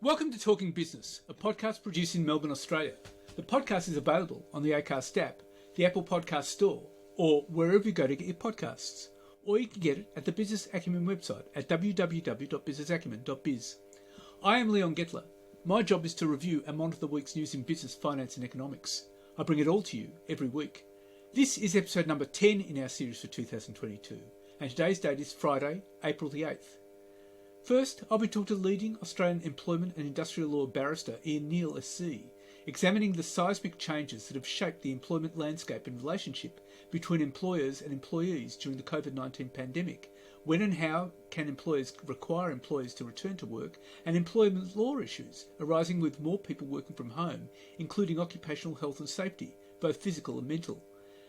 Welcome to Talking Business, a podcast produced in Melbourne, Australia. The podcast is available on the Acast app, the Apple Podcast Store, or wherever you go to get your podcasts. Or you can get it at the Business Acumen website at www.businessacumen.biz. I am Leon Gettler. My job is to review and monitor the week's news in business, finance and economics. I bring it all to you every week. This is episode number 10 in our series for 2022, and today's date is Friday, April the 8th. First, I'll be talking to leading Australian employment and industrial law barrister Ian Neil SC, examining the seismic changes that have shaped the employment landscape and relationship between employers and employees during the COVID-19 pandemic. When and how can employers require employees to return to work, and employment law issues arising with more people working from home, including occupational health and safety, both physical and mental.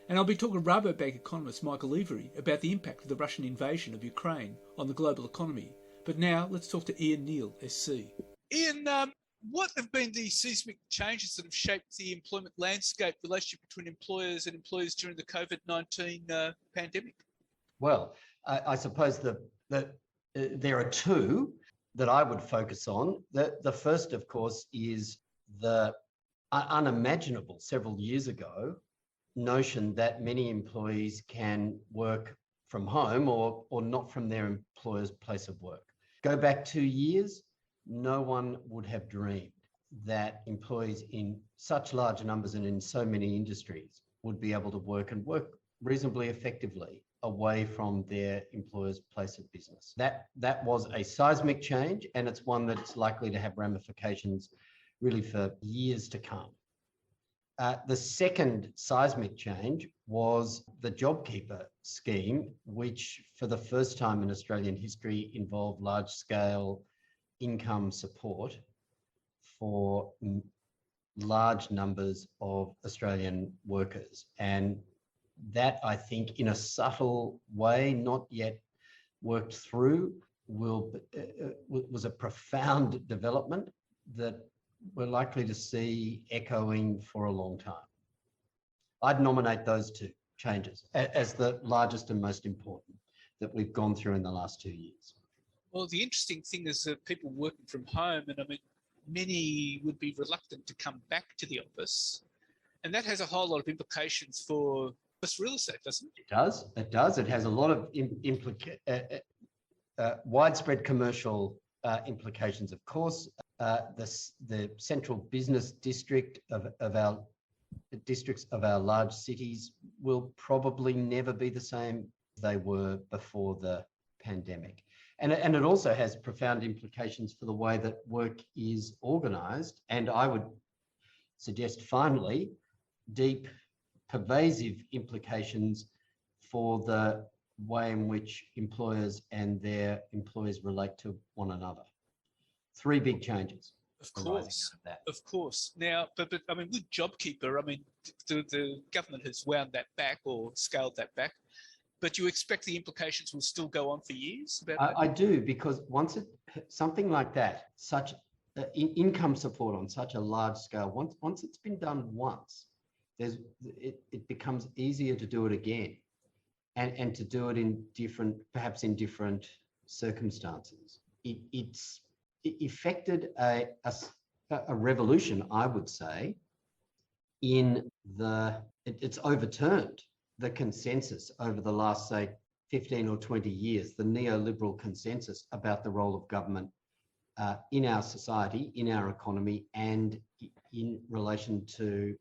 And I'll be talking to Rabobank economist Michael Every about the impact of the Russian invasion of Ukraine on the global economy. But now, let's talk to Ian Neil, SC. Ian, what have been the seismic changes that have shaped the employment landscape relationship between employers and employees during the COVID-19 pandemic? Well, I suppose that there are two that I would focus on. The first, of course, is the unimaginable several years ago notion that many employees can work from home or not from their employer's place of work. Go back 2 years, no one would have dreamed that employees in such large numbers and in so many industries would be able to work reasonably effectively away from their employer's place of business. That was a seismic change, and it's one that's likely to have ramifications really for years to come. The second seismic change was the JobKeeper scheme, which for the first time in Australian history involved large-scale income support for large numbers of Australian workers. And that, I think, in a subtle way, not yet worked through, was a profound development that we're likely to see echoing for a long time. I'd nominate those two changes as the largest and most important that we've gone through in the last 2 years. Well, the interesting thing is that people working from home, and I mean, many would be reluctant to come back to the office. And that has a whole lot of implications for real estate, doesn't it? It does. It has a lot of widespread commercial implications, of course. The central business districts of our large cities will probably never be the same as they were before the pandemic. And it also has profound implications for the way that work is organised. And I would suggest, finally, deep, pervasive implications for the way in which employers and their employees relate to one another. Three big changes. Of course. Now, but I mean, with JobKeeper, I mean, the government has wound that back or scaled that back, but you expect the implications will still go on for years? I do, because something like that, such income support on such a large scale, once it's been done once, it becomes easier to do it again, and to do it perhaps in different circumstances. It effected a revolution, I would say, it's overturned the consensus over the last, say, 15 or 20 years, the neoliberal consensus about the role of government in our society, in our economy, and in relation to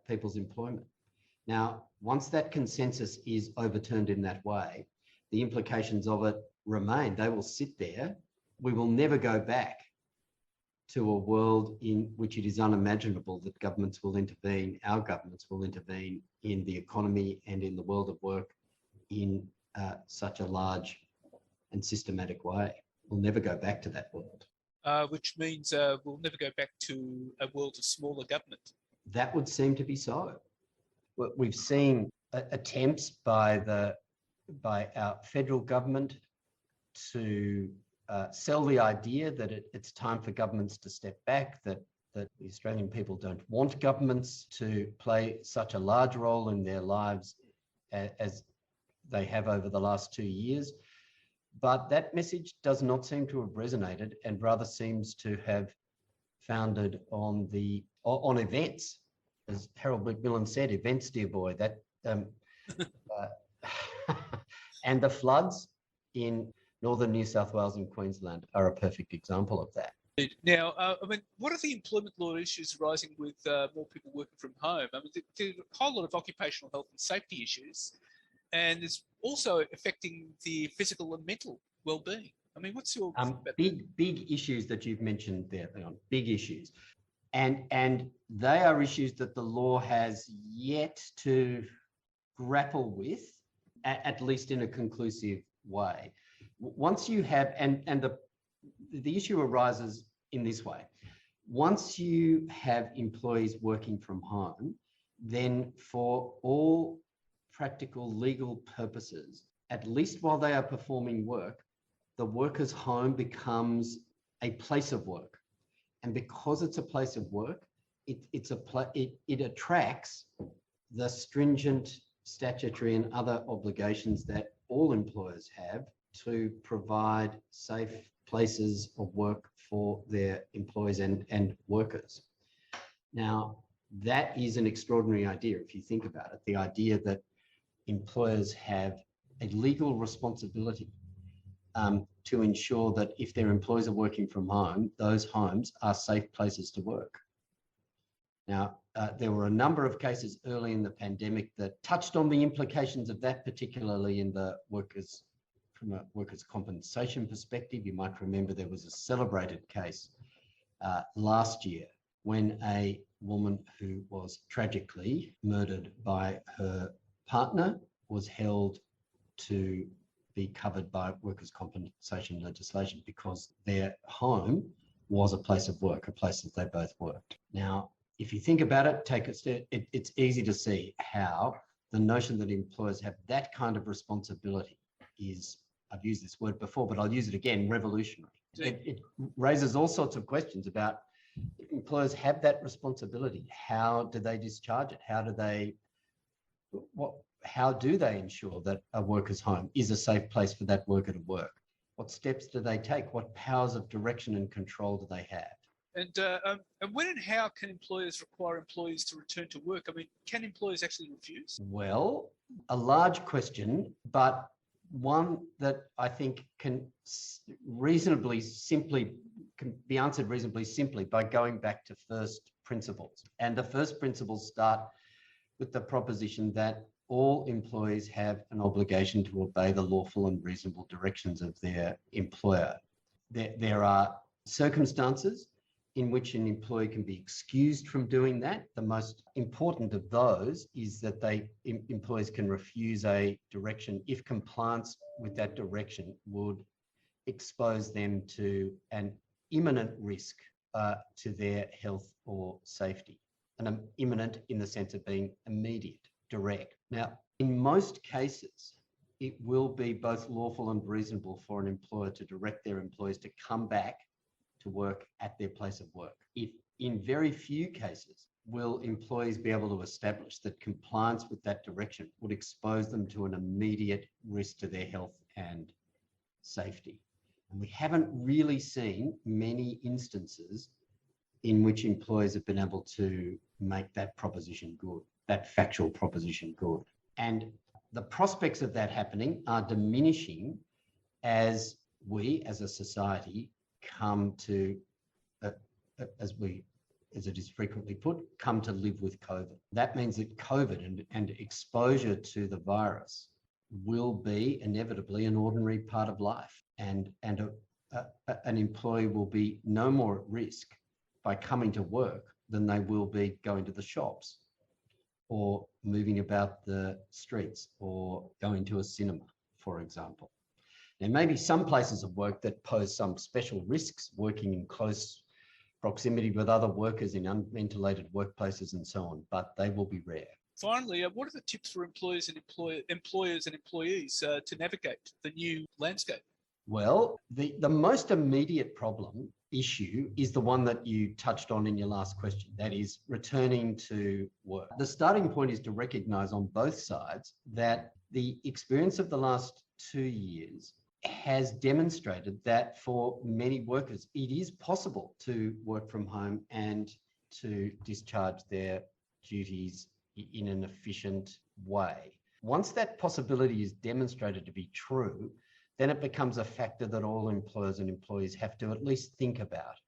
people's employment. Now, once that consensus is overturned in that way, the implications of it remain. They will sit there. We will never go back to a world in which it is unimaginable that governments will intervene, our governments will intervene in the economy and in the world of work in such a large and systematic way. We'll never go back to that world. Which means we'll never go back to a world of smaller government. That would seem to be so. We've seen attempts by our federal government to sell the idea that it's time for governments to step back, that the Australian people don't want governments to play such a large role in their lives as they have over the last 2 years. But that message does not seem to have resonated, and rather seems to have founded on events, as Harold Macmillan said, events, dear boy. That and the floods in northern New South Wales and Queensland are a perfect example of that. Now, what are the employment law issues arising with more people working from home? There's a whole lot of occupational health and safety issues, and it's also affecting the physical and mental well-being. What's your big issues that you've mentioned there, Leon? Big issues, and they are issues that the law has yet to grapple with, at least in a conclusive way. Once you have, and the issue arises in this way. Once you have employees working from home, then for all practical legal purposes, at least while they are performing work, the worker's home becomes a place of work. And because it's a place of work, it attracts the stringent statutory and other obligations that all employers have to provide safe places of work for their employees and workers. Now, that is an extraordinary idea if you think about it. The idea that employers have a legal responsibility to ensure that if their employees are working from home, those homes are safe places to work. Now, there were a number of cases early in the pandemic that touched on the implications of that, particularly in the from a workers' compensation perspective. You might remember there was a celebrated case last year when a woman who was tragically murdered by her partner was held to be covered by workers' compensation legislation because their home was a place of work, a place that they both worked. Now, if you think about it, it's easy to see how the notion that employers have that kind of responsibility is, I've used this word before, but I'll use it again, revolutionary. It raises all sorts of questions about if employers have that responsibility, how do they discharge it? How do they ensure that a worker's home is a safe place for that worker to work? What steps do they take? What powers of direction and control do they have? And when and how can employers require employees to return to work? Can employers actually refuse? Well, a large question, but one that I think can be answered reasonably simply by going back to first principles. And the first principles start with the proposition that all employees have an obligation to obey the lawful and reasonable directions of their employer. There are circumstances in which an employee can be excused from doing that. The most important of those is that employees can refuse a direction if compliance with that direction would expose them to an imminent risk to their health or safety. And imminent in the sense of being immediate, direct. Now, in most cases, it will be both lawful and reasonable for an employer to direct their employees to come back to work at their place of work. If in very few cases will employees be able to establish that compliance with that direction would expose them to an immediate risk to their health and safety. And we haven't really seen many instances in which employers have been able to make that proposition good, that factual proposition good. And the prospects of that happening are diminishing as we as a society come to, as it is frequently put, come to live with COVID. That means that COVID and exposure to the virus will be inevitably an ordinary part of life, and an employee will be no more at risk by coming to work than they will be going to the shops or moving about the streets or going to a cinema, for example. There may be some places of work that pose some special risks, working in close proximity with other workers in unventilated workplaces and so on, but they will be rare. Finally, what are the tips for employers and employees to navigate the new landscape? Well, the most immediate issue is the one that you touched on in your last question, that is returning to work. The starting point is to recognise on both sides that the experience of the last 2 years has demonstrated that for many workers, it is possible to work from home and to discharge their duties in an efficient way. Once that possibility is demonstrated to be true, then it becomes a factor that all employers and employees have to at least think about.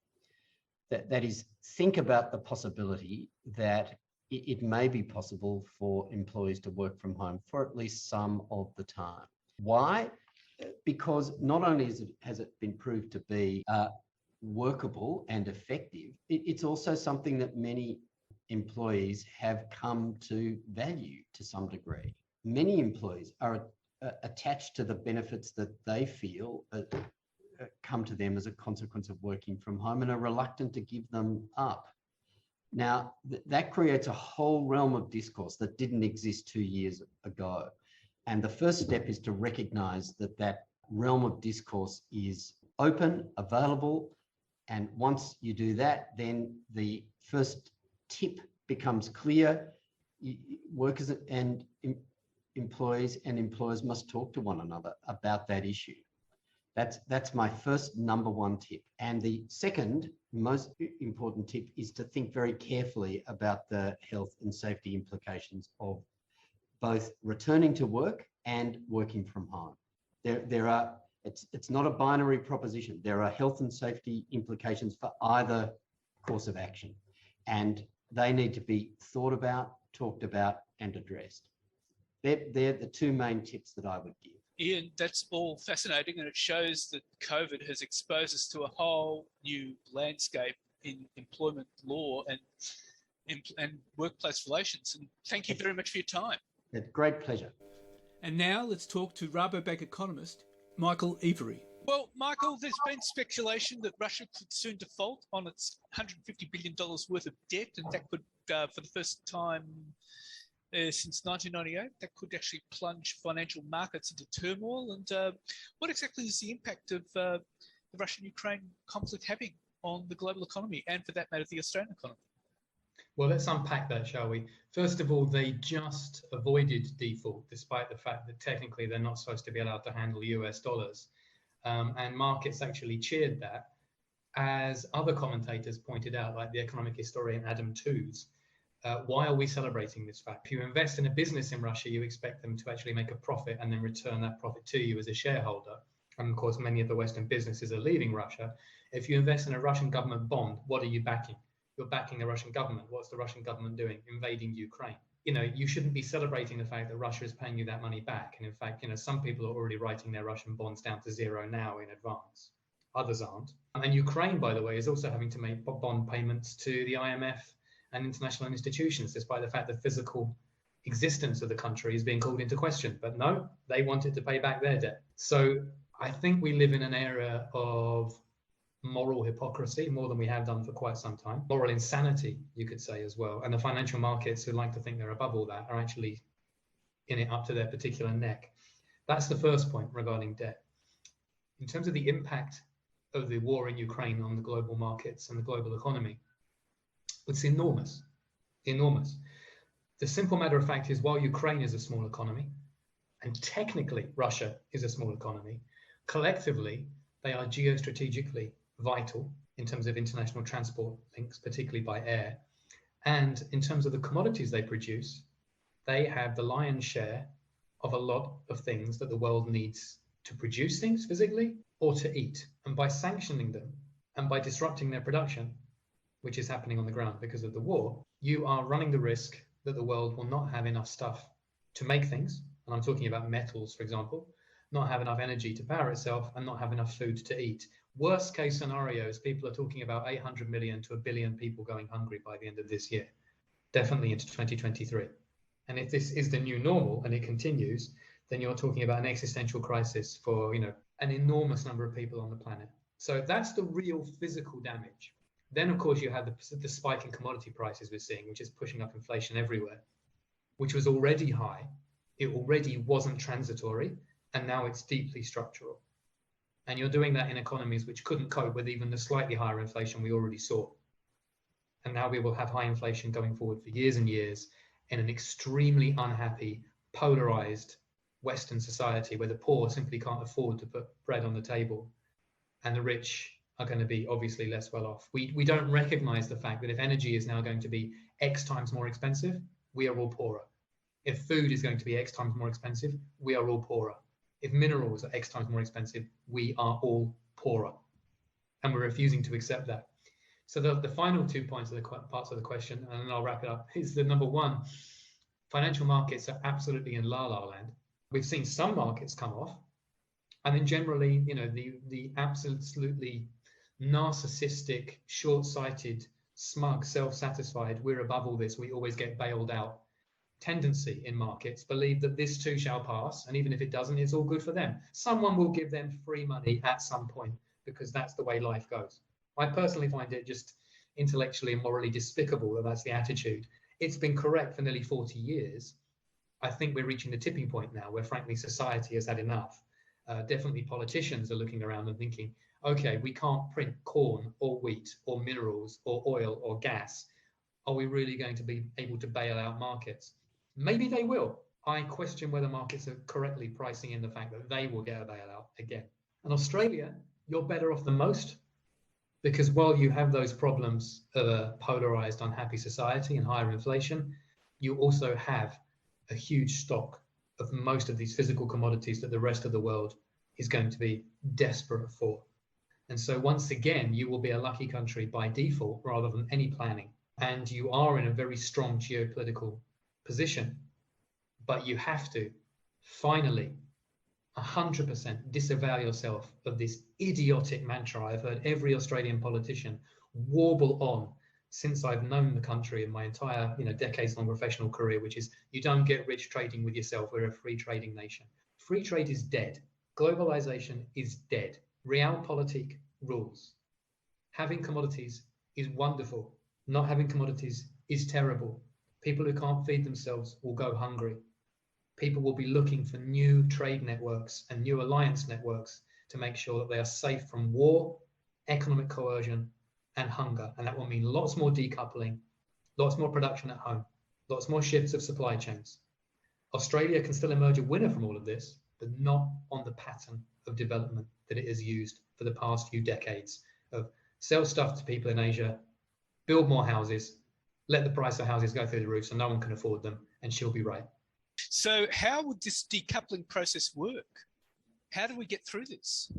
That is, think about the possibility that it may be possible for employees to work from home for at least some of the time. Why? Because not only has it been proved to be workable and effective, it's also something that many employees have come to value to some degree. Many employees are attached to the benefits that they feel come to them as a consequence of working from home and are reluctant to give them up. Now, that creates a whole realm of discourse that didn't exist 2 years ago. And the first step is to recognize that that realm of discourse is open, available. And once you do that, then the first tip becomes clear. Workers and employees and employers must talk to one another about that issue. That's my first number one tip. And the second most important tip is to think very carefully about the health and safety implications of both returning to work and working from home. It's not a binary proposition. There are health and safety implications for either course of action, and they need to be thought about, talked about, and addressed. They're the two main tips that I would give. Ian, that's all fascinating, and it shows that COVID has exposed us to a whole new landscape in employment law and workplace relations. And thank you very much for your time. It's a great pleasure. And now let's talk to Rabobank economist Michael Every. Well, Michael, there's been speculation that Russia could soon default on its $150 billion worth of debt, and that could, for the first time since 1998, that could actually plunge financial markets into turmoil. And what exactly is the impact of the Russian-Ukraine conflict having on the global economy and, for that matter, the Australian economy? Well, let's unpack that, shall we? First of all, they just avoided default, despite the fact that technically they're not supposed to be allowed to handle US dollars. And markets actually cheered that, as other commentators pointed out, like the economic historian Adam Tooze. Why are we celebrating this fact? If you invest in a business in Russia, you expect them to actually make a profit and then return that profit to you as a shareholder. And of course, many of the Western businesses are leaving Russia. If you invest in a Russian government bond, what are you backing? You're backing the Russian government. What's the Russian government doing? Invading Ukraine. You know, you shouldn't be celebrating the fact that Russia is paying you that money back. And in fact, you know, some people are already writing their Russian bonds down to zero now in advance. Others aren't. And Ukraine, by the way, is also having to make bond payments to the IMF and international institutions, despite the fact the physical existence of the country is being called into question. But no, they wanted to pay back their debt. So I think we live in an era of moral hypocrisy, more than we have done for quite some time. Moral insanity, you could say, as well. And the financial markets, who like to think they're above all that, are actually in it up to their particular neck. That's the first point regarding debt. In terms of the impact of the war in Ukraine on the global markets and the global economy, it's enormous, enormous. The simple matter of fact is, while Ukraine is a small economy, and technically Russia is a small economy, collectively, they are geostrategically vital in terms of international transport links, particularly by air. And in terms of the commodities they produce, they have the lion's share of a lot of things that the world needs to produce things physically or to eat. And by sanctioning them and by disrupting their production, which is happening on the ground because of the war, you are running the risk that the world will not have enough stuff to make things. And I'm talking about metals, for example, not have enough energy to power itself and not have enough food to eat. Worst case scenarios, people are talking about 800 million to 1 billion people going hungry by the end of this year, definitely into 2023. And if this is the new normal and it continues, then you're talking about an existential crisis for, you know, an enormous number of people on the planet. So that's the real physical damage. Then, of course, you have the spike in commodity prices we're seeing, which is pushing up inflation everywhere, which was already high. It already wasn't transitory, and now it's deeply structural. And you're doing that in economies which couldn't cope with even the slightly higher inflation we already saw. And now we will have high inflation going forward for years and years in an extremely unhappy, polarized Western society where the poor simply can't afford to put bread on the table and the rich are going to be obviously less well off. We don't recognize the fact that if energy is now going to be X times more expensive, we are all poorer. If food is going to be X times more expensive, we are all poorer. If minerals are X times more expensive, we are all poorer. And we're refusing to accept that. So the final 2 points of the parts of the question, and then I'll wrap it up, is the number one, financial markets are absolutely in la-la land. We've seen some markets come off, and then generally, the absolutely narcissistic, short-sighted, smug, self-satisfied, we're above all this, we always get bailed out tendency in markets believe that this too shall pass, and even if it doesn't, it's all good for them. Someone will give them free money at some point because that's the way life goes. I personally find it just intellectually and morally despicable that that's the attitude. It's been correct for nearly 40 years. I think we're reaching the tipping point now where, frankly, society has had enough. Definitely politicians are looking around and thinking, okay, we can't print corn or wheat or minerals or oil or gas. Are we really going to be able to bail out markets? Maybe they will. I question whether markets are correctly pricing in the fact that they will get a bailout again. And Australia, you're better off than most, because while you have those problems of a polarized, unhappy society and higher inflation, you also have a huge stock of most of these physical commodities that the rest of the world is going to be desperate for. And so once again, you will be a lucky country by default rather than any planning. And you are in a very strong geopolitical position, but you have to finally 100% disavow yourself of this idiotic mantra I've heard every Australian politician warble on since I've known the country in my entire decades-long professional career, which is you don't get rich trading with yourself. We're a free trading nation. Free trade is dead. Globalization is dead. Realpolitik rules. Having commodities is wonderful. Not having commodities is terrible. People who can't feed themselves will go hungry. People will be looking for new trade networks and new alliance networks to make sure that they are safe from war, economic coercion, and hunger. And that will mean lots more decoupling, lots more production at home, lots more shifts of supply chains. Australia can still emerge a winner from all of this, but not on the pattern of development that it has used for the past few decades of sell stuff to people in Asia, build more houses, let the price of houses go through the roof so no one can afford them, and she'll be right. So how would this decoupling process work? How do we get through this?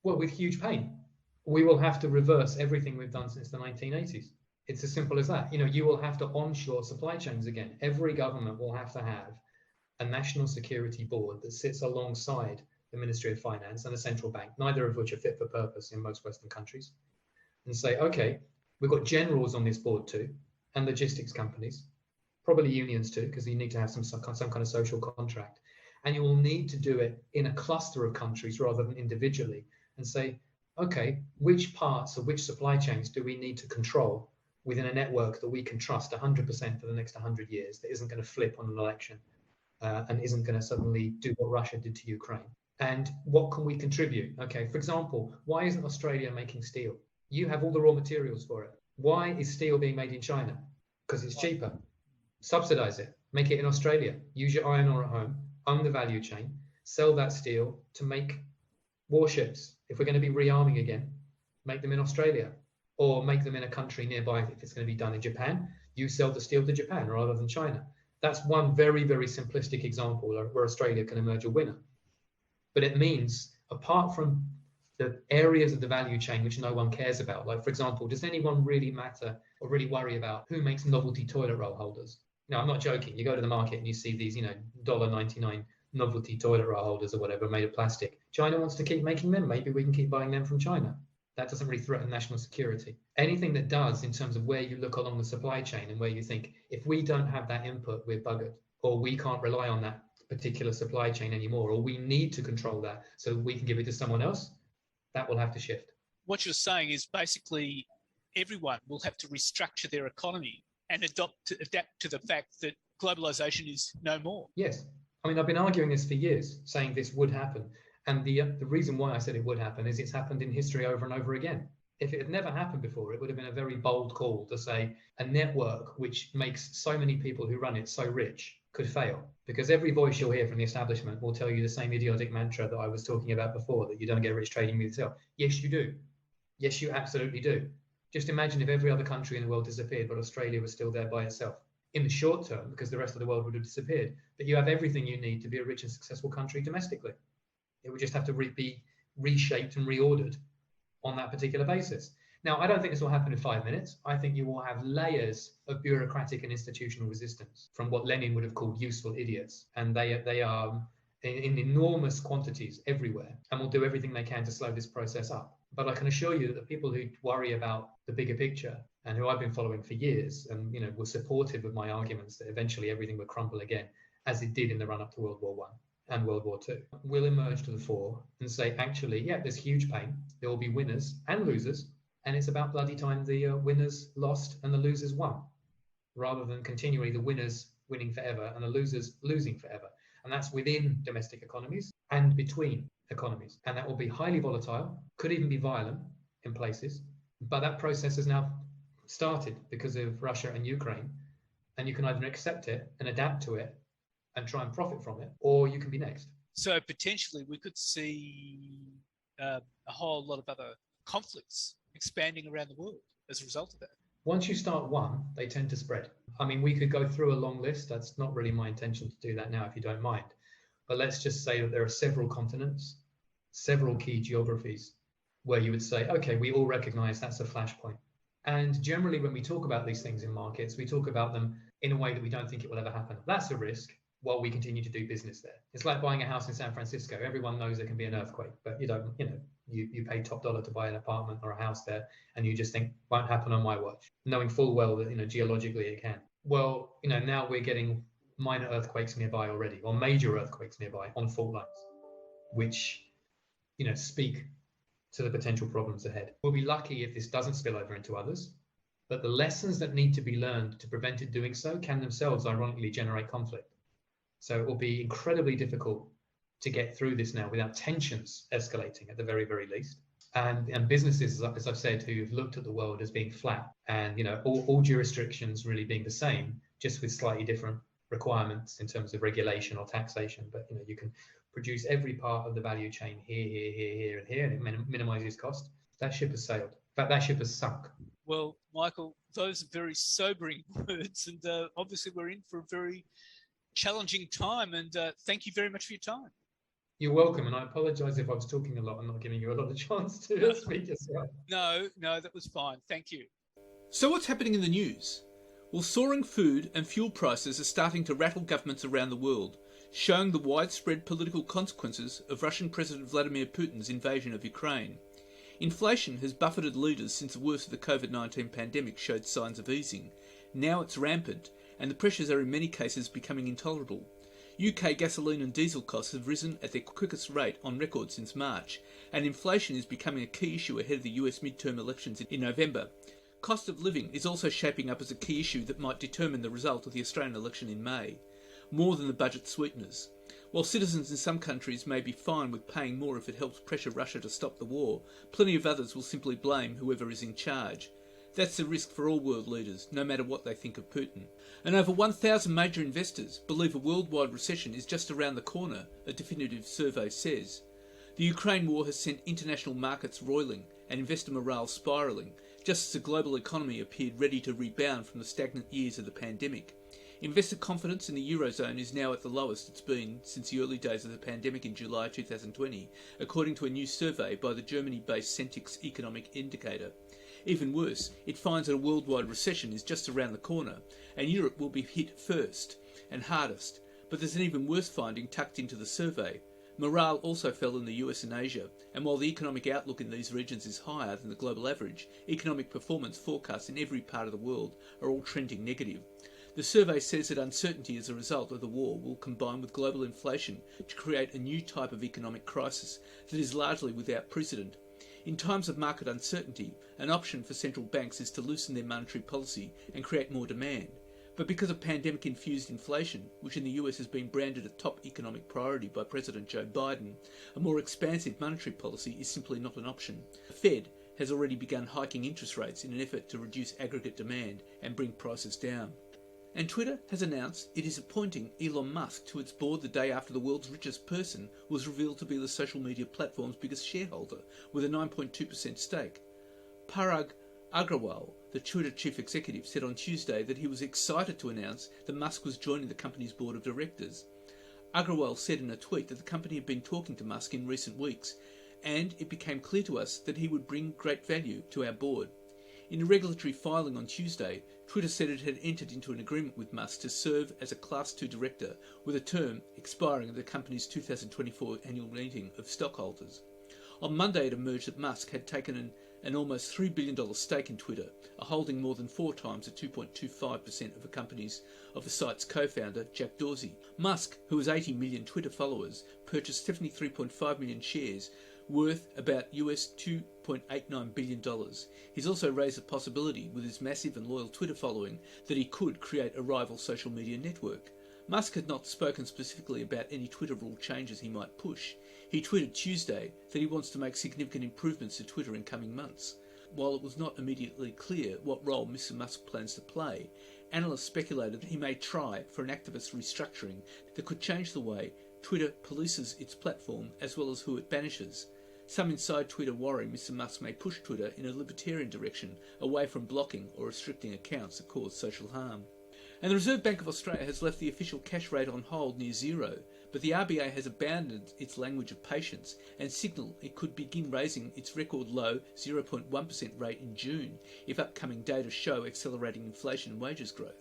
Well, with huge pain. We will have to reverse everything we've done since the 1980s. It's as simple as that. You will have to onshore supply chains again. Every government will have to have a national security board that sits alongside the Ministry of Finance and the central bank, neither of which are fit for purpose in most Western countries, and say, okay, we've got generals on this board too, and logistics companies, probably unions too, because you need to have some kind of social contract. And you will need to do it in a cluster of countries rather than individually, and say, okay, which parts of which supply chains do we need to control within a network that we can trust 100% for the next 100 years, that isn't going to flip on an election and isn't going to suddenly do what Russia did to Ukraine? And what can we contribute? Okay, for example, why isn't Australia making steel? You have all the raw materials for it. Why is steel being made in China? Because it's cheaper. Subsidize it. Make it in Australia. Use your iron ore at home. Own the value chain. Sell that steel to make warships. If we're going to be rearming again, make them in Australia, or make them in a country nearby. If it's going to be done in Japan, you sell the steel to Japan rather than China. That's one very, very simplistic example where Australia can emerge a winner. But it means, apart from the areas of the value chain which no one cares about, like, for example, does anyone really matter or really worry about who makes novelty toilet roll holders? No, I'm not joking. You go to the market and you see these, $1.99 novelty toilet roll holders or whatever made of plastic. China wants to keep making them. Maybe we can keep buying them from China. That doesn't really threaten national security. Anything that does, in terms of where you look along the supply chain and where you think, if we don't have that input, we're buggered, or we can't rely on that particular supply chain anymore, or we need to control that so we can give it to someone else, that will have to shift. What you're saying is basically everyone will have to restructure their economy and adapt to the fact that globalization is no more. Yes. I mean, I've been arguing this for years, saying this would happen. And the reason why I said it would happen is it's happened in history over and over again. If it had never happened before, it would have been a very bold call to say a network which makes so many people who run it so rich could fail. Because every voice you'll hear from the establishment will tell you the same idiotic mantra that I was talking about before, that you don't get rich trading with yourself. Yes, you do. Yes, you absolutely do. Just imagine if every other country in the world disappeared, but Australia was still there by itself. In the short term, because the rest of the world would have disappeared. But you have everything you need to be a rich and successful country domestically. It would just have to be reshaped and reordered on that particular basis. Now, I don't think this will happen in 5 minutes. I think you will have layers of bureaucratic and institutional resistance from what Lenin would have called useful idiots. And they are in enormous quantities everywhere and will do everything they can to slow this process up. But I can assure you that the people who worry about the bigger picture and who I've been following for years and were supportive of my arguments that eventually everything would crumble again, as it did in the run-up to World War I. And World War II, will emerge to the fore and say, actually, yeah, there's huge pain. There will be winners and losers. And it's about bloody time the winners lost and the losers won, rather than continually the winners winning forever and the losers losing forever. And that's within domestic economies and between economies. And that will be highly volatile, could even be violent in places. But that process has now started because of Russia and Ukraine. And you can either accept it and adapt to it and try and profit from it, or you can be next. So potentially we could see a whole lot of other conflicts expanding around the world as a result of that. Once you start one, they tend to spread. I mean, we could go through a long list. That's not really my intention to do that now, if you don't mind. But let's just say that there are several continents, several key geographies where you would say, okay, we all recognize that's a flashpoint. And generally, when we talk about these things in markets, we talk about them in a way that we don't think it will ever happen. That's a risk while we continue to do business there. It's like buying a house in San Francisco. Everyone knows there can be an earthquake, but you pay top dollar to buy an apartment or a house there, and you just think won't happen on my watch, knowing full well that geologically it can. Well, now we're getting minor earthquakes nearby already, or major earthquakes nearby on fault lines, which speak to the potential problems ahead. We'll be lucky if this doesn't spill over into others, but the lessons that need to be learned to prevent it doing so can themselves ironically generate conflict. So it will be incredibly difficult to get through this now without tensions escalating at the very, very least. And businesses, as I've said, who've looked at the world as being flat and all jurisdictions really being the same, just with slightly different requirements in terms of regulation or taxation. But you can produce every part of the value chain here, and here, and it minimizes cost. That ship has sailed. In fact, that ship has sunk. Well, Michael, those are very sobering words, and obviously we're in for a very challenging time, and thank you very much for your time. You're welcome, and I apologize if I was talking a lot and not giving you a lot of chance to speak as well. No, that was fine. Thank you. So what's happening in the news? Well, soaring food and fuel prices are starting to rattle governments around the world, showing the widespread political consequences of Russian President Vladimir Putin's invasion of Ukraine. Inflation has buffeted leaders since the worst of the COVID-19 pandemic showed signs of easing. Now it's rampant, and the pressures are in many cases becoming intolerable. UK gasoline and diesel costs have risen at their quickest rate on record since March, and inflation is becoming a key issue ahead of the US midterm elections in November. Cost of living is also shaping up as a key issue that might determine the result of the Australian election in May, more than the budget sweeteners. While citizens in some countries may be fine with paying more if it helps pressure Russia to stop the war, plenty of others will simply blame whoever is in charge. That's the risk for all world leaders, no matter what they think of Putin. And over 1,000 major investors believe a worldwide recession is just around the corner, a definitive survey says. The Ukraine war has sent international markets roiling and investor morale spiralling, just as the global economy appeared ready to rebound from the stagnant years of the pandemic. Investor confidence in the Eurozone is now at the lowest it's been since the early days of the pandemic in July 2020, according to a new survey by the Germany-based Centix Economic Indicator. Even worse, it finds that a worldwide recession is just around the corner, and Europe will be hit first and hardest. But there's an even worse finding tucked into the survey. Morale also fell in the US and Asia, and while the economic outlook in these regions is higher than the global average, economic performance forecasts in every part of the world are all trending negative. The survey says that uncertainty as a result of the war will combine with global inflation to create a new type of economic crisis that is largely without precedent. In times of market uncertainty, an option for central banks is to loosen their monetary policy and create more demand. But because of pandemic-infused inflation, which in the US has been branded a top economic priority by President Joe Biden, a more expansive monetary policy is simply not an option. The Fed, has already begun hiking interest rates in an effort to reduce aggregate demand and bring prices down. And Twitter has announced it is appointing Elon Musk to its board the day after the world's richest person was revealed to be the social media platform's biggest shareholder, with a 9.2% stake. Parag Agrawal, the Twitter chief executive, said on Tuesday that he was excited to announce that Musk was joining the company's board of directors. Agrawal said in a tweet that the company had been talking to Musk in recent weeks, and it became clear to us that he would bring great value to our board. In a regulatory filing on Tuesday, Twitter said it had entered into an agreement with Musk to serve as a Class 2 director, with a term expiring at the company's 2024 annual meeting of stockholders. On Monday, it emerged that Musk had taken an almost $3 billion stake in Twitter, a holding more than 4 times the 2.25% of the site's co-founder, Jack Dorsey. Musk, who has 80 million Twitter followers, purchased 73.5 million shares, worth about US $2.89 billion. He's also raised the possibility, with his massive and loyal Twitter following, that he could create a rival social media network. Musk had not spoken specifically about any Twitter rule changes he might push. He tweeted Tuesday that he wants to make significant improvements to Twitter in coming months. While it was not immediately clear what role Mr. Musk plans to play, analysts speculated that he may try for an activist restructuring that could change the way Twitter polices its platform as well as who it banishes. Some inside Twitter worry Mr. Musk may push Twitter in a libertarian direction, away from blocking or restricting accounts that cause social harm. And the Reserve Bank of Australia has left the official cash rate on hold near zero, but the RBA has abandoned its language of patience and signalled it could begin raising its record low 0.1% rate in June if upcoming data show accelerating inflation and wages growth.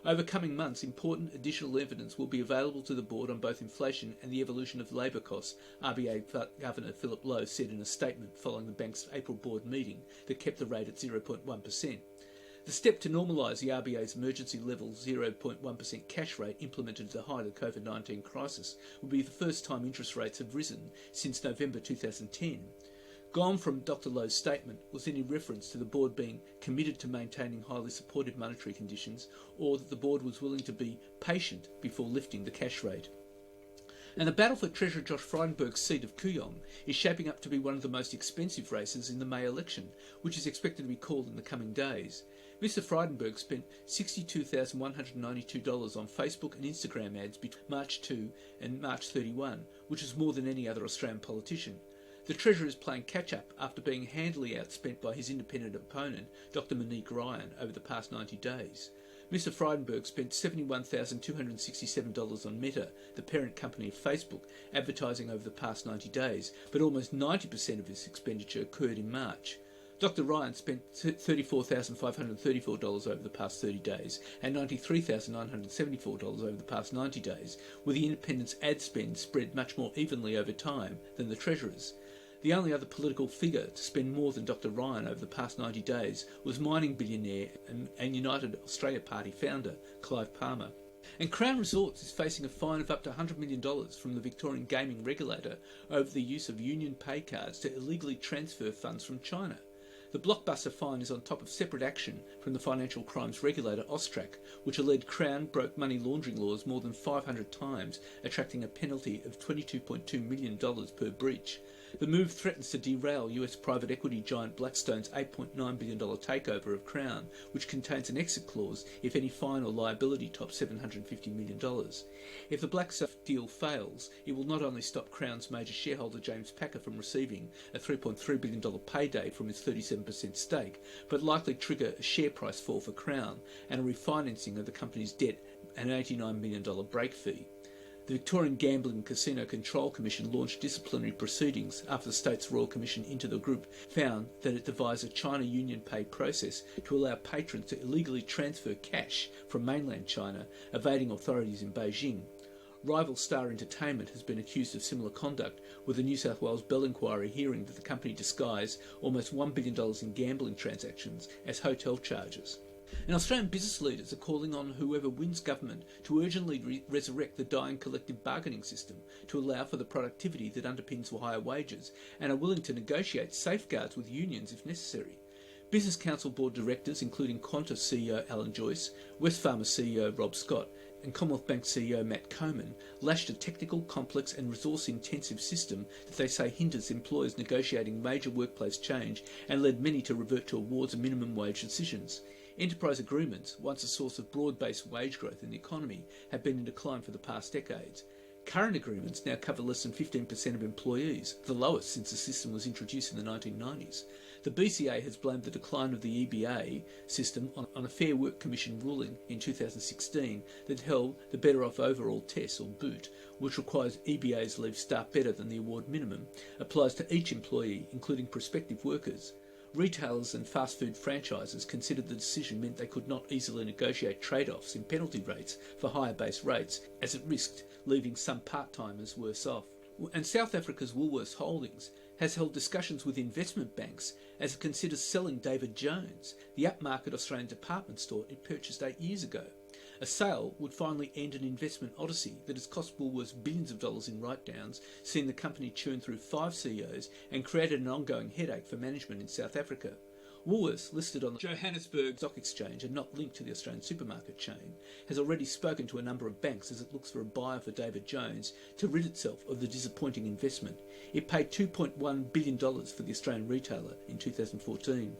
Over coming months, important additional evidence will be available to the board on both inflation and the evolution of labour costs, RBA Governor Philip Lowe said in a statement following the bank's April board meeting that kept the rate at 0.1%. The step to normalise the RBA's emergency level 0.1% cash rate implemented at the height of the COVID-19 crisis will be the first time interest rates have risen since November 2010. Gone from Dr. Lowe's statement was any reference to the board being committed to maintaining highly supportive monetary conditions, or that the board was willing to be patient before lifting the cash rate. And the battle for Treasurer Josh Frydenberg's seat of Kooyong is shaping up to be one of the most expensive races in the May election, which is expected to be called in the coming days. Mr. Frydenberg spent $62,192 on Facebook and Instagram ads between March 2 and March 31, which is more than any other Australian politician. The Treasurer is playing catch-up after being handily outspent by his independent opponent, Dr. Monique Ryan, over the past 90 days. Mr. Frydenberg spent $71,267 on Meta, the parent company of Facebook, advertising over the past 90 days, but almost 90% of this expenditure occurred in March. Dr. Ryan spent $34,534 over the past 30 days and $93,974 over the past 90 days, with the independent's ad spend spread much more evenly over time than the Treasurer's. The only other political figure to spend more than Dr. Ryan over the past 90 days was mining billionaire and United Australia Party founder Clive Palmer. And Crown Resorts is facing a fine of up to $100 million from the Victorian gaming regulator over the use of union pay cards to illegally transfer funds from China. The blockbuster fine is on top of separate action from the financial crimes regulator Austrac, which alleged Crown broke money laundering laws more than 500 times, attracting a penalty of $22.2 million per breach. The move threatens to derail US private equity giant Blackstone's $8.9 billion takeover of Crown, which contains an exit clause if any fine or liability tops $750 million. If the Blackstone deal fails, it will not only stop Crown's major shareholder James Packer from receiving a $3.3 billion payday from his 37% stake, but likely trigger a share price fall for Crown and a refinancing of the company's debt and an $89 million break fee. The Victorian Gambling and Casino Control Commission launched disciplinary proceedings after the state's Royal Commission into the group found that it devised a China Union Pay process to allow patrons to illegally transfer cash from mainland China, evading authorities in Beijing. Rival Star Entertainment has been accused of similar conduct, with the New South Wales Bell inquiry hearing that the company disguised almost $1 billion in gambling transactions as hotel charges. And Australian business leaders are calling on whoever wins government to urgently resurrect the dying collective bargaining system to allow for the productivity that underpins higher wages, and are willing to negotiate safeguards with unions if necessary. Business Council board directors, including Qantas CEO Alan Joyce, Wesfarmers CEO Rob Scott, and Commonwealth Bank CEO Matt Coman lashed a technical, complex and resource-intensive system that they say hinders employers negotiating major workplace change and led many to revert to awards and minimum wage decisions. Enterprise agreements, once a source of broad-based wage growth in the economy, have been in decline for the past decades. Current agreements now cover less than 15% of employees, the lowest since the system was introduced in the 1990s. The BCA has blamed the decline of the EBA system on a Fair Work Commission ruling in 2016 that held the Better Off Overall test, or BOOT, which requires EBAs leave staff better than the award minimum, applies to each employee, including prospective workers. Retailers and fast food franchises considered the decision meant they could not easily negotiate trade-offs in penalty rates for higher base rates, as it risked leaving some part-timers worse off. And South Africa's Woolworths Holdings has held discussions with investment banks as it considers selling David Jones, the upmarket Australian department store it purchased 8 years ago. A sale would finally end an investment odyssey that has cost Woolworths billions of dollars in write-downs, seen the company churn through 5 CEOs and created an ongoing headache for management in South Africa. Woolworths, listed on the Johannesburg Stock Exchange and not linked to the Australian supermarket chain, has already spoken to a number of banks as it looks for a buyer for David Jones to rid itself of the disappointing investment. It paid $2.1 billion for the Australian retailer in 2014.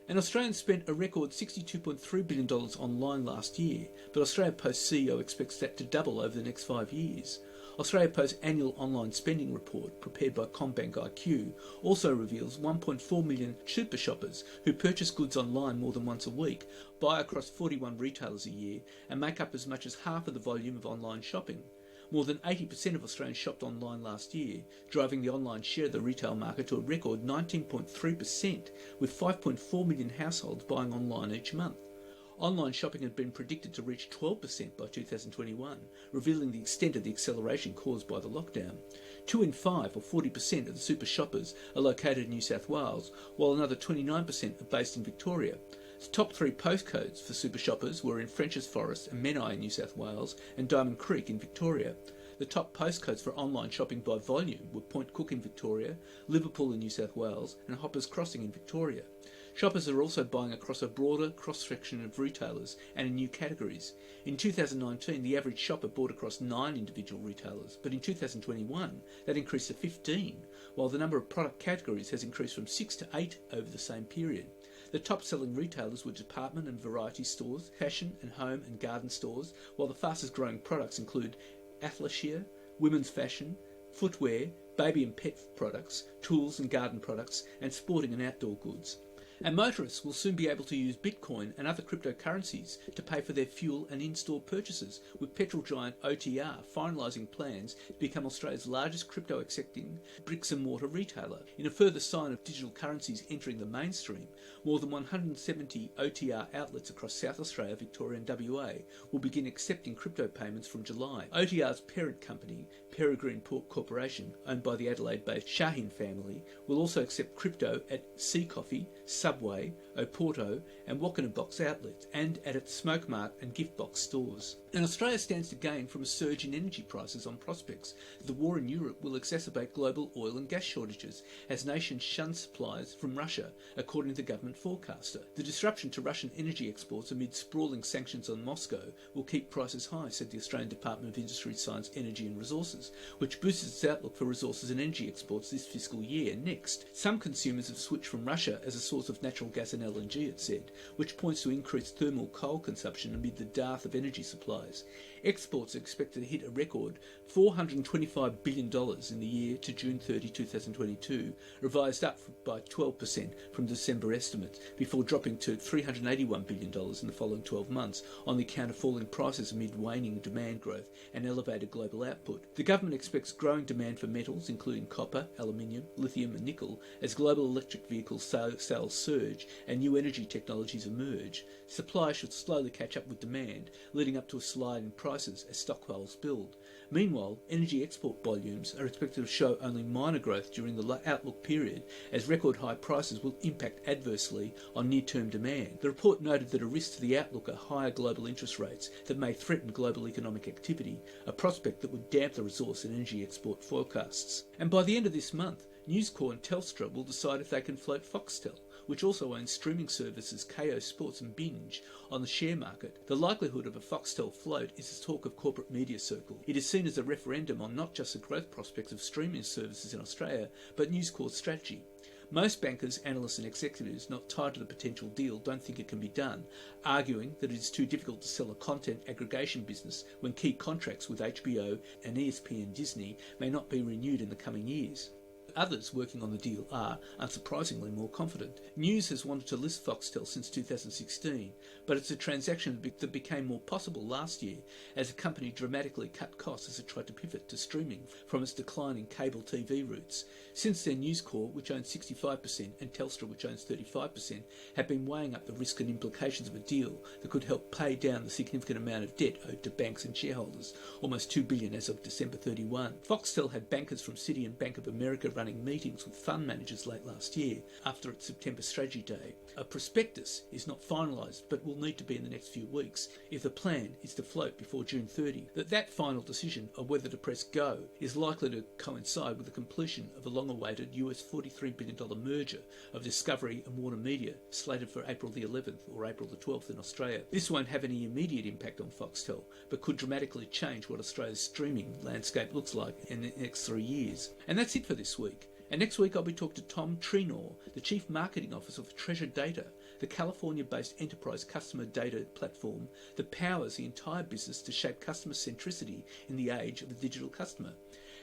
And Australians spent a record $62.3 billion online last year, but Australia Post CEO expects that to double over the next 5 years. Australia Post's annual online spending report, prepared by CommBank IQ, also reveals 1.4 million super shoppers who purchase goods online more than once a week, buy across 41 retailers a year, and make up as much as half of the volume of online shopping. More than 80% of Australians shopped online last year, driving the online share of the retail market to a record 19.3%, with 5.4 million households buying online each month. Online shopping had been predicted to reach 12% by 2021, revealing the extent of the acceleration caused by the lockdown. 2 in 5, or 40% of the super shoppers, are located in New South Wales, while another 29% are based in Victoria. The top 3 postcodes for super shoppers were in Frenchs Forest and Menai in New South Wales and Diamond Creek in Victoria. The top postcodes for online shopping by volume were Point Cook in Victoria, Liverpool in New South Wales and Hoppers Crossing in Victoria. Shoppers are also buying across a broader cross-section of retailers and in new categories. In 2019, the average shopper bought across 9 individual retailers, but in 2021, that increased to 15, while the number of product categories has increased from 6 to 8 over the same period. The top-selling retailers were department and variety stores, fashion and home and garden stores, while the fastest-growing products include athleisure, women's fashion, footwear, baby and pet products, tools and garden products, and sporting and outdoor goods. And motorists will soon be able to use Bitcoin and other cryptocurrencies to pay for their fuel and in-store purchases, with petrol giant OTR finalising plans to become Australia's largest crypto-accepting bricks-and-mortar retailer. In a further sign of digital currencies entering the mainstream, more than 170 OTR outlets across South Australia, Victoria and WA will begin accepting crypto payments from July. OTR's parent company, Peregrine Corporation, owned by the Adelaide-based Shaheen family, will also accept crypto at Sea Coffee, Subway, Oporto and Walk-in-a-Box outlets and at its Smoke Mart and Gift Box stores. And Australia stands to gain from a surge in energy prices on prospects. The war in Europe will exacerbate global oil and gas shortages as nations shun supplies from Russia, according to the government forecaster. The disruption to Russian energy exports amid sprawling sanctions on Moscow will keep prices high, said the Australian Department of Industry, Science, Energy and Resources, which boosts its outlook for resources and energy exports this fiscal year. Next, some consumers have switched from Russia as a source of natural gas and LNG, it said, which points to increased thermal coal consumption amid the dearth of energy supplies. Exports are expected to hit a record $425 billion in the year to June 30, 2022, revised up by 12% from December estimates, before dropping to $381 billion in the following 12 months on the account of falling prices amid waning demand growth and elevated global output. The government expects growing demand for metals, including copper, aluminium, lithium and nickel, as global electric vehicle sales surge and new energy technologies emerge. Supply should slowly catch up with demand, leading up to a slide in prices as stockpiles build. Meanwhile, energy export volumes are expected to show only minor growth during the outlook period, as record high prices will impact adversely on near-term demand. The report noted that a risk to the outlook are higher global interest rates that may threaten global economic activity, a prospect that would damp the resource and energy export forecasts. And by the end of this month, News Corp and Telstra will decide if they can float Foxtel, which also owns streaming services Kayo Sports and Binge, on the share market, the likelihood of a Foxtel float is the talk of corporate media circle. It is seen as a referendum on not just the growth prospects of streaming services in Australia, but News Corp's strategy. Most bankers, analysts and executives not tied to the potential deal don't think it can be done, arguing that it is too difficult to sell a content aggregation business when key contracts with HBO and ESPN and Disney may not be renewed in the coming years. Others working on the deal are, unsurprisingly, more confident. News has wanted to list Foxtel since 2016, but it's a transaction that became more possible last year as the company dramatically cut costs as it tried to pivot to streaming from its declining cable TV routes. Since then, News Corp, which owns 65%, and Telstra, which owns 35%, have been weighing up the risk and implications of a deal that could help pay down the significant amount of debt owed to banks and shareholders, almost $2 billion as of December 31. Foxtel had bankers from Citi and Bank of America running meetings with fund managers late last year after its September strategy day. A prospectus is not finalised but will need to be in the next few weeks if the plan is to float before June 30. That final decision of whether to press go is likely to coincide with the completion of a long-awaited US $43 billion merger of Discovery and Warner Media, slated for April the 11th or April the 12th in Australia. This won't have any immediate impact on Foxtel, but could dramatically change what Australia's streaming landscape looks like in the next 3 years. And that's it for this week. And next week I'll be talking to Tom Trenor, the Chief Marketing Officer for Treasure Data, the California-based enterprise customer data platform that powers the entire business to shape customer centricity in the age of the digital customer.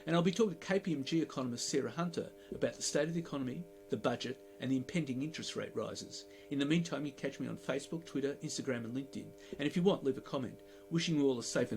And I'll be talking to KPMG economist Sarah Hunter about the state of the economy, the budget, and the impending interest rate rises. In the meantime, you can catch me on Facebook, Twitter, Instagram and LinkedIn. And if you want, leave a comment. Wishing you all a safe and